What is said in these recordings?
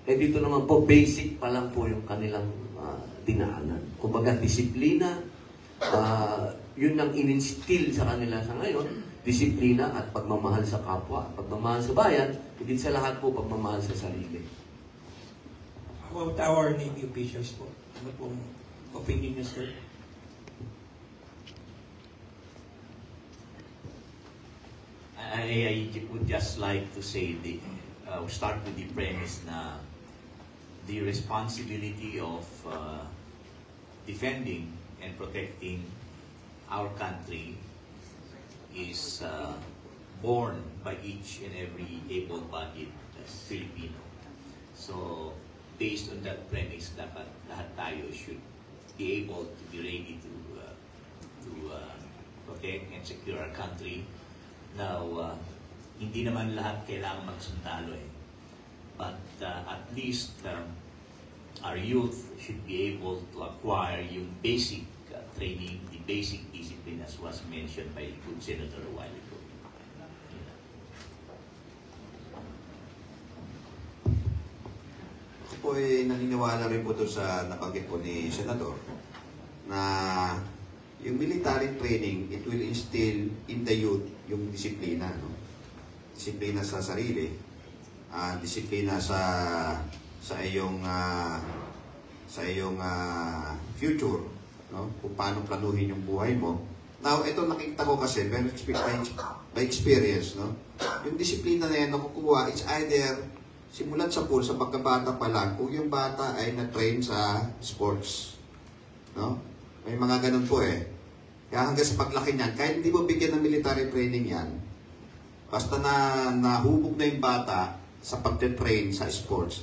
Eh dito naman po, basic pa lang po yung kanilang dinaanan. Kumbaga, disiplina, yun ang in-instill sa kanila sa ngayon, disiplina at pagmamahal sa kapwa, pagmamahal sa bayan, higit sa lahat po pagmamahal sa sarili. How about our Navy officials po? Ano pong opinion niyo, sir? I would just like to say, start with the premise na the responsibility of defending and protecting our country is borne by each and every able-bodied Filipino. So, based on that premise, dapat lahat tayo should be able to be ready to protect and secure our country. Now, hindi naman lahat kailangan magsundalo eh. But at least our youth should be able to acquire yung basic training, the basic discipline as was mentioned by good Senator a while ago. Ako po ay naniniwala rin po doon sa nabanggit po ni Senator na yung military training, it will instill in the youth yung disiplina, no? Disiplina sa sarili, disiplina sa iyong future, no? Kung paano planuhin yung buhay mo. Now, ito nakita ko kasi by experience, no? Yung disiplina na yan nakukuha, it's either simulan sa pool sa pagkabata pa lang, kung yung bata ay na-train sa sports, no? May mga ganun po eh. Kaya hanggang sa paglaki niyan, kahit hindi mo bigyan ng military training yan, basta nahubog na yung bata sa pag-train sa sports,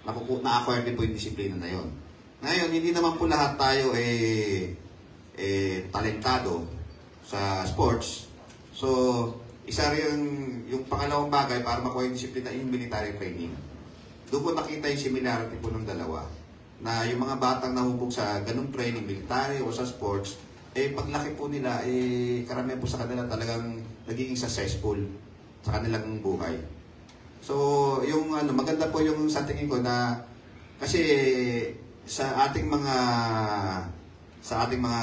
na-acquire din po yung disiplina na yon. Ngayon, hindi naman po lahat tayo talentado sa sports. So, isa rin yung pangalawang bagay para makuha yung disiplina yung military training. Doon ko nakita yung similarity po ng dalawa. Na yung mga batang nahubog sa ganung training, military o sa sports, paglaki po nila, karamihan po sa kanila talagang nagiging successful sa kanilang buhay. So, yung maganda po yung sa tingin ko na kasi sa ating mga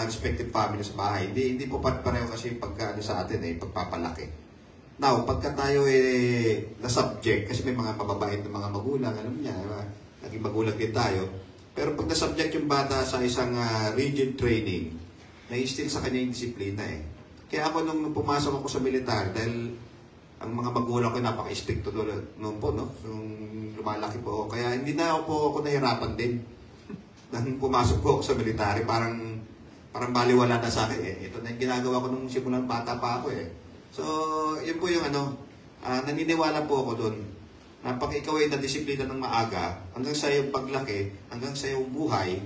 respective family sa bahay, hindi po pareho kasi pagka sa atin pagpapalaki. Now, pagka tayo na subject, kasi may mga mababait na mga magulang, alam niya, naging magulang din tayo. Pero pag na-subject yung bata sa isang rigid training, na-instill sa kanya yung disiplina eh. Kaya ako nung pumasok ako sa militar, dahil ang mga magulang ko napaka-stricto noon po, no? Nung lumalaki po ako. Kaya hindi na ako nahirapan din. Nang pumasok po ako sa military, parang baliwala na sa akin eh. Ito na yung ginagawa ko nung simulang bata pa ako eh. So, yun po yung naniniwala po ako doon. Na pag ikaw ay na-disiplina ng maaga, hanggang sa iyong paglaki, hanggang sa iyong buhay,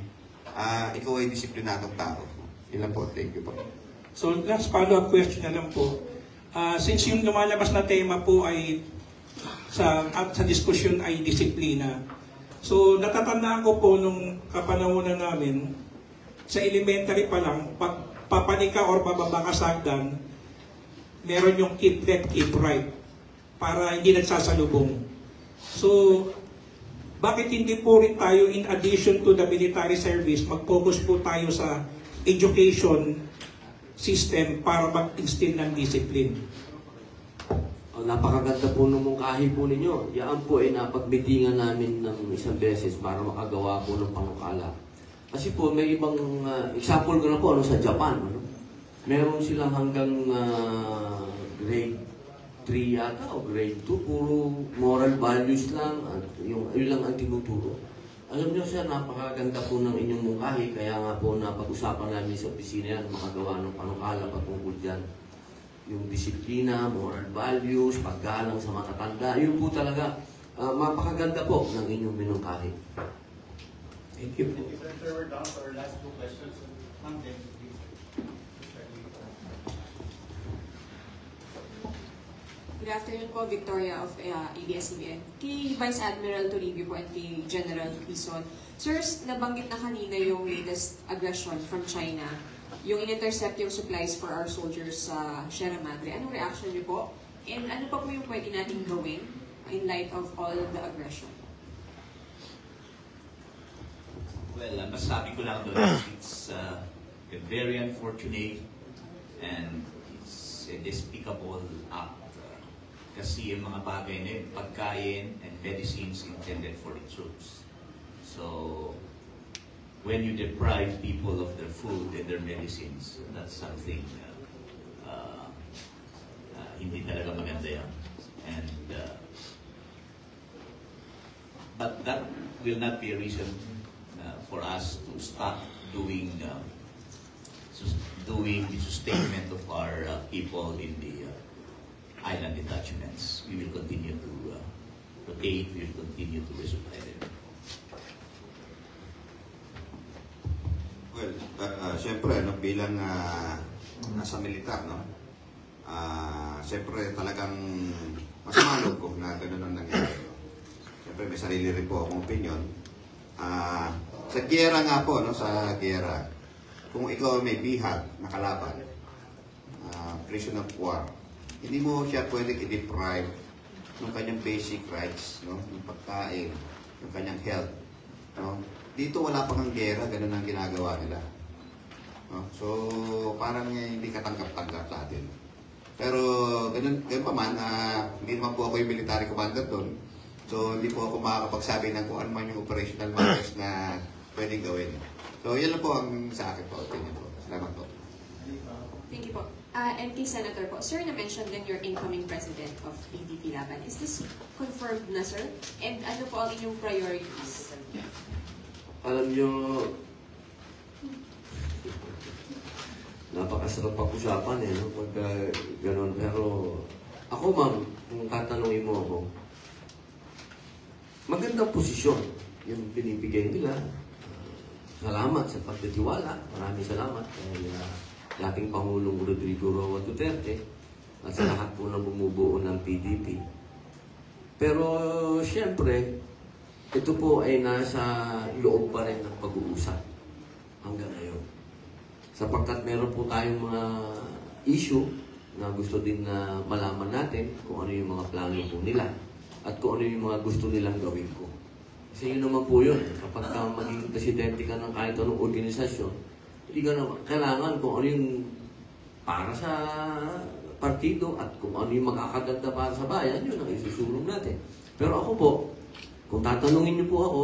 ikaw ay disiplinadong tao. Yun po. Thank you po. So, last follow-up question na lang po. Since yung lumalabas na tema po ay sa diskusyon ay disiplina. So, natatandaan ko po nung kapanahonan namin, sa elementary pa lang, pag papanika or bababa ka sa hagdan, meron yung keep left, keep right, para hindi nagsasalubong. So, bakit hindi po rin tayo, in addition to the military service, mag-focus po tayo sa education system para mag-instill ng discipline? Napakaganda po ng mungkahi po ninyo. Yan po ay napagbitingan namin ng isang beses para makagawa po ng panukala. Kasi po may ibang, example ko na po sa Japan. Meron silang hanggang grade 3 yata o grade 2, puro moral values lang, at yun lang ang tinuturo. Alam niyo sir, napakaganda po ng inyong mungkahi, kaya nga po napag-usapan namin sa opisina yan, makagawa ng panukala patungkol dyan. Yung disiplina, moral values, paggalang sa matatanda, yun po talaga, mapakaganda po ng inyong minungkahi. Thank you. Sir, we're down to our last two questions. Ma'am, Good afternoon po, Victoria of ABS-CBN. Kay Vice Admiral Toribio po at kay General Quezon. Sirs, nabanggit na kanina yung latest aggression from China. Yung in-intercept yung supplies for our soldiers sa Sierra Madre. Anong reaction niyo po? And ano pa po yung pwede natin gawin in light of all the aggression? Well, masasabi ko lang doon, it's very unfortunate and it's a despicable act. Kasi yung mga bagay na yun, pagkain and medicines intended for the troops. So, when you deprive people of their food and their medicines, that's something hindi talaga maganda yan. And, but that will not be a reason for us to stop doing the sustainment of our people in the island detachments. We will continue to rotate, we will continue to resupply them. Well, siyempre, no, bilang nasa militar, no? Siyempre, talagang masamalog ko na gano'n ang nangyari. Siyempre, may sarili rin po akong opinion. Sa giyera nga po, no? Sa giyera, kung ikaw may bihag na kalaban, prisoner of war, hindi mo siya pwedeng i-deprive ng kanyang basic rights, no? Yung pagkain, yung kanyang health, no? Dito wala pang ang giyera, ganun ang ginagawa nila. No? So, parang hindi katanggap-tanggap sa atin. Pero, ganun pa man, hindi naman po ako yung military commander doon. So, hindi po ako makakapagsabi ng kung ano man yung operational matters na pwedeng gawin. So, yan lang po ang sa akin po, opinion po. Salamat po. Thank you po. MP Senator po, sir, na-mention din your incoming president of PDP Laban. Is this confirmed na, sir? And ano po ang inyong priorities? Alam nyo, napakasarap pag-usapan no? Pag gano'n. Pero ako, ma'am, kung tatanungin mo ako, magandang posisyon yung binibigay nila. Salamat sa pagtitiwala. Maraming salamat. Dahil dating Pangulong Rodrigo Roa Duterte at sa lahat po na bumubuo ng PDP. Pero, siyempre, ito po ay nasa loob pa rin ng pag-uusap hanggang ngayon. Sapagkat meron po tayong mga issue na gusto din na malaman natin kung ano yung mga plano po nila at kung ano yung mga gusto nilang gawin ko. Kasi yun naman po yun. Kapag maging presidente ka ng kahit anong organisasyon, hindi ka naman kailangan kung ano yung para sa partido at kung ano yung makakaganda para sa bayan, yun ang isusulong natin. Pero ako po, kung tatanungin niyo po ako,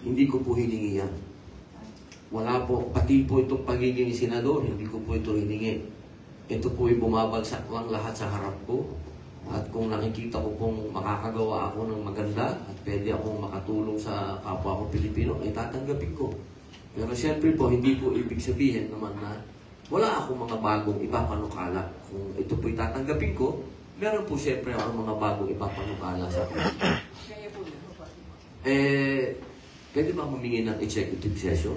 hindi ko po hiningi yan. Wala po, pati po itong pagiging senador, hindi ko po ito hiningi. Ito po ay bumabagsak lang lahat sa harap ko. At kung nakikita ko pong makakagawa ako ng maganda at pwede akong makatulong sa kapwa ko Pilipino, ay tatanggapin ko. Pero siyempre po, hindi po ibig sabihin naman na wala akong mga bagong ipapanukala. Kung ito po'y tatanggapin ko, meron po siyempre akong mga bagong ipapanukala sa Pilipino. Pwede ba humingi ng executive session?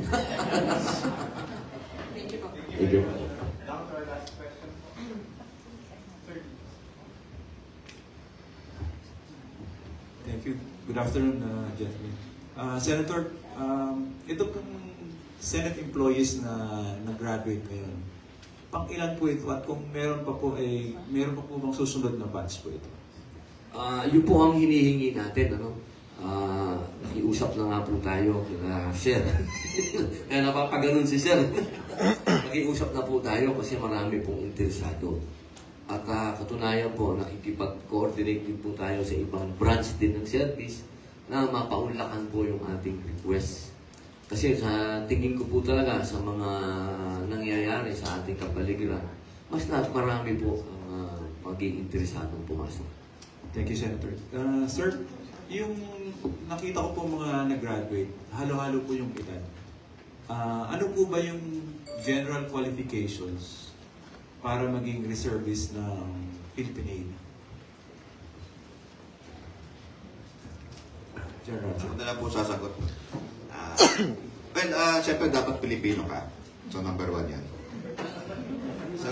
Thank you po. Thank you. Down to our last question. Sir. Thank you. Good afternoon, gentlemen. Senator, ito pong Senate employees na nag-graduate ngayon, pang ilan po ito at kung meron pa po bang susunod na batch po ito? Yun po ang hinihingi natin, ano? Nakiusap na nga po tayo kina Sir. Kaya napapaganon si Sir. Nakiusap na po tayo kasi marami pong interesado. At katunayan po, nakikipag-coordinate din po tayo sa ibang branch din ng service na mapaunlakan po yung ating request. Kasi sa tingin ko po talaga sa mga nangyayari sa ating kapaligiran, mas marami po ang maging interesadong pumasok. Thank you, Senator. Sir, yung nakita ko po mga nag-graduate, halo-halo po yung edad. Ano po ba yung general qualifications para maging reservist ng Philippine Navy? General. Ako na lang po sasagot. Siyempre dapat Pilipino ka. So, number 1 yan. So,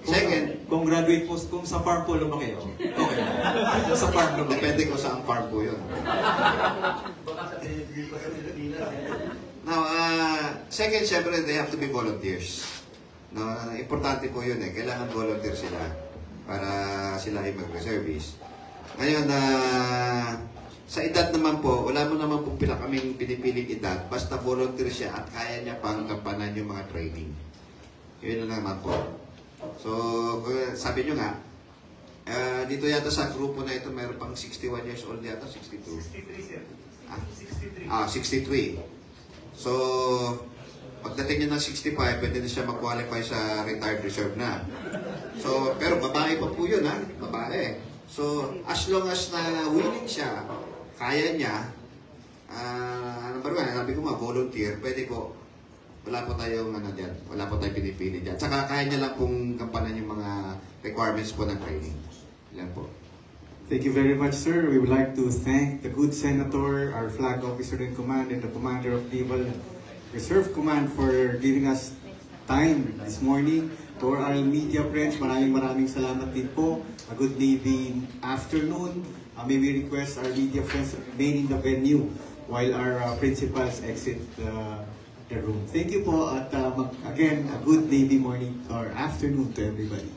second, Kung graduate po, kung sa farm po lumaki, okay. Kung sa farm lumaki. depende ko saan farm po yun. Now, second, siyempre, they have to be volunteers. No, importante po yun eh. Kailangan volunteer sila para sila ay mag-reservice. Ngayon, sa edad naman po, wala mo naman pong kaming pinipiling edad, basta volunteer siya at kaya niya pang gampanan yung mga training. Yun na naman po. So, sabi nyo nga, dito yata sa grupo na ito, mayroon pang 61 years old yata, 62. 63, sir. 63. So, pagdating niya ng 65, pwede na siya mag-qualify sa retired reserve na. So, pero babae pa po yun, ha? Babae. So, as long as na willing siya, kaya niya, ano ba rin, sabi ko nga, volunteer, pwede po, wala po tayong ano dyan, wala po tayong pinipili dyan. Tsaka kaya niya lang pong gampanan yung mga requirements po ng training. Ilan po. Thank you very much, sir. We would like to thank the good Senator, our flag officer in command, and the Commander of Naval Reserve Command for giving us time this morning. To our media friends, maraming salamat din po. A good Navy afternoon. May we request our media friends remain in the venue while our principals exit the room. Thank you po at again, a good Navy morning or afternoon to everybody.